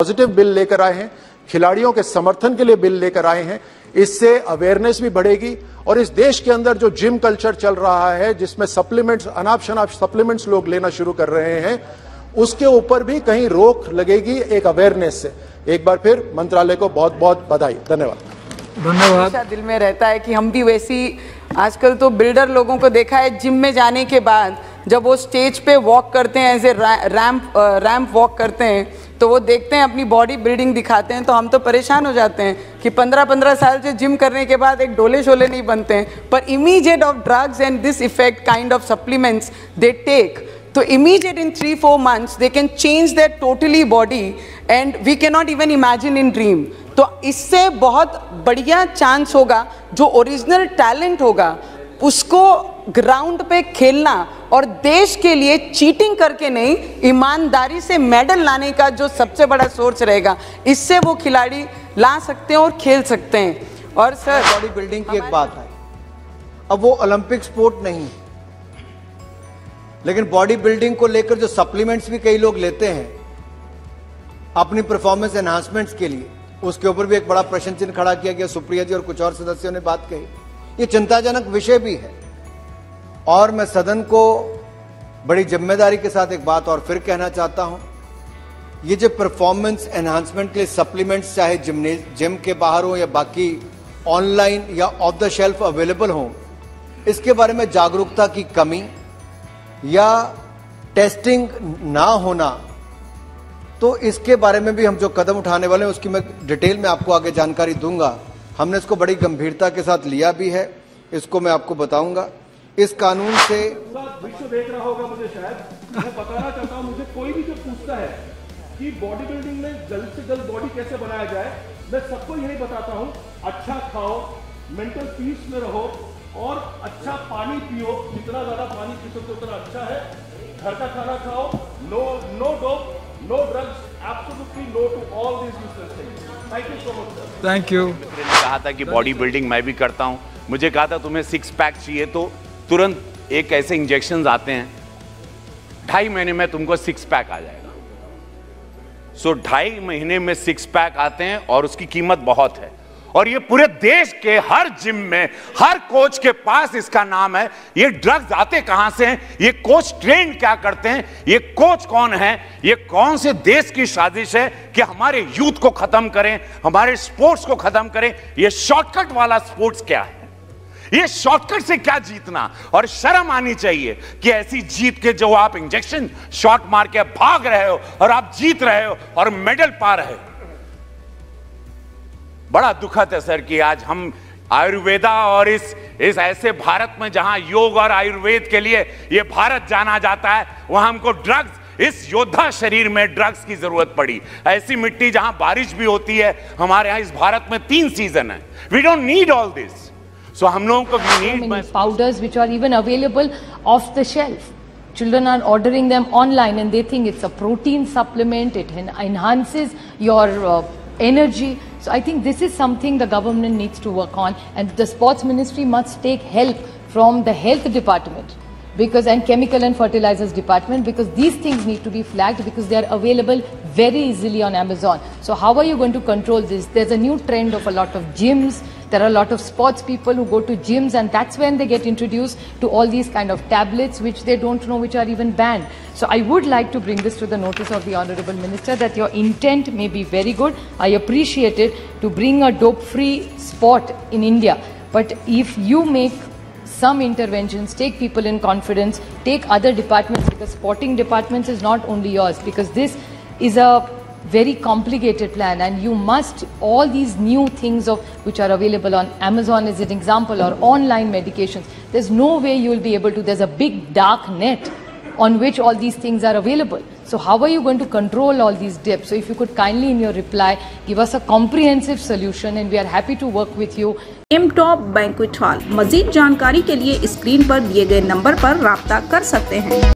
Positive bill लेकर आए हैं, खिलाड़ियों के समर्थन के लिए बिल लेकर आए हैं। इससे अवेयरनेस भी बढ़ेगी और इस देश के अंदर जो जिम कल्चर चल रहा है, जिसमें सप्लीमेंट्स, अनाप शनाप सप्लीमेंट्स लोग लेना शुरू कर रहे हैं, उसके ऊपर भी कहीं रोक लगेगी एक अवेयरनेस से। एक बार फिर मंत्रालय को बहुत बहुत बधाई। धन्यवाद। धन्यवाद। दिल में रहता है कि हम भी वैसी, आजकल तो बिल्डर लोगों को देखा है जिम में जाने के बाद जब वो स्टेज पे वॉक करते हैं, ऐसे रैंप वॉक करते हैं, तो वो देखते हैं अपनी बॉडी बिल्डिंग दिखाते हैं, तो हम तो परेशान हो जाते हैं कि 15-15 साल से जिम करने के बाद एक डोले शोले नहीं बनते हैं। पर immediate of drugs and this effect kind of supplements they take, तो immediate in 3-4 months they can change their totally body and we cannot even imagine in dream। तो इससे बहुत बढ़िया चांस होगा, जो ओरिजिनल टैलेंट होगा उसको ग्राउंड पे खेलना और देश के लिए चीटिंग करके नहीं, ईमानदारी से मेडल लाने का जो सबसे बड़ा सोर्स रहेगा, इससे वो खिलाड़ी ला सकते हैं और खेल सकते हैं। और सर, बॉडी बिल्डिंग की एक बात है, अब वो ओलंपिक स्पोर्ट नहीं है, लेकिन बॉडी बिल्डिंग को लेकर जो सप्लीमेंट्स भी कई लोग लेते हैं अपनी परफॉर्मेंस एनहांसमेंट्स के लिए, उसके ऊपर भी एक बड़ा प्रश्न चिन्ह खड़ा किया गया। सुप्रिया जी और कुछ और सदस्यों ने बात कही, ये चिंताजनक विषय भी है। और मैं सदन को बड़ी जिम्मेदारी के साथ एक बात और फिर कहना चाहता हूं, ये जो परफॉर्मेंस एनहांसमेंट के लिए सप्लीमेंट्स चाहे जिम के बाहर हो या बाकी ऑनलाइन या ऑफ द शेल्फ अवेलेबल हो, इसके बारे में जागरूकता की कमी या टेस्टिंग ना होना, तो इसके बारे में भी हम जो कदम उठाने वाले हैं उसकी मैं डिटेल में आपको आगे जानकारी दूंगा। हमने इसको बड़ी गंभीरता के साथ लिया भी है, इसको मैं आपको बताऊंगा। इस कानून से विश्व देख रहा होगा, मुझे शायद मैं बताना चाहता हूं, मुझे कोई भी जो पूछता है कि बॉडी बिल्डिंग में जल्द से जल्द बॉडी कैसे बनाया जाए, मैं सबको यही बताता हूं, अच्छा खाओ, मेंटल पीस में रहो और अच्छा पानी पियो, जितना ज्यादा पानी पी सकते उतना अच्छा है। घर का खाना खाओ, no dope, no drugs, absolutely no to all this useless things. Thank you so much sir. Thank you. मैंने कहा था कि बॉडी बिल्डिंग मैं भी करता हूं, मुझे कहा था तुम्हें 6 पैक चाहिए, तो तुरंत एक ऐसे इंजेक्शन आते हैं, 2.5 महीने में तुमको 6 पैक आ जाएगा। सो 2.5 महीने में 6 पैक आते हैं और उसकी कीमत बहुत है। और ये पूरे देश के हर जिम में, हर कोच के पास इसका नाम है। ये ड्रग्स आते कहां से हैं, ये कोच ट्रेन क्या करते हैं, ये कोच कौन है, ये कौन से देश की साजिश है कि हमारे यूथ को खत्म करें, हमारे स्पोर्ट्स को खत्म करें। ये शॉर्टकट वाला स्पोर्ट्स क्या है, ये शॉर्टकट से क्या जीतना, और शर्म आनी चाहिए कि ऐसी जीत के जो आप इंजेक्शन शॉट मार के भाग रहे हो और आप जीत रहे हो और मेडल पा रहे हो। बड़ा दुखद है सर कि आज हम आयुर्वेदा और इस ऐसे भारत में जहां योग और आयुर्वेद के लिए ये भारत जाना जाता है, वहां हमको ड्रग्स, इस योद्धा शरीर में ड्रग्स की जरूरत पड़ी। ऐसी मिट्टी जहां बारिश भी होती है, हमारे यहां इस भारत में 3 सीजन है। We don't need all this. So हम लोगों को we need powders which are even available off the shelf. Children are ordering them online and they think it's a protein supplement, it enhances your energy. So I think this is something the government needs to work on, and the sports ministry must take help from the health department and chemical and fertilizers department, because these things need to be flagged because they are available very easily on Amazon. So how are you going to control this? There's a new trend of a lot of gyms. There are a lot of sports people who go to gyms, and that's when they get introduced to all these kind of tablets which they don't know, which are even banned. So I would like to bring this to the notice of the Honorable Minister, that your intent may be very good. I appreciate it, to bring a dope-free sport in India. But if you make some interventions, take people in confidence, take other departments, because sporting departments is not only yours, because this is a very complicated plan, and you must, all these new things of which are available on Amazon as an example, or online medications, there's no way you will be able to, there's a big dark net on which all these things are available. So how are you going to control all these dips? So if you could kindly in your reply give us a comprehensive solution, and we are happy to work with you. M Top Banquet Hall। मजीद जानकारी के लिए screen पर दिए गए number पर राब्ता कर सकते हैं।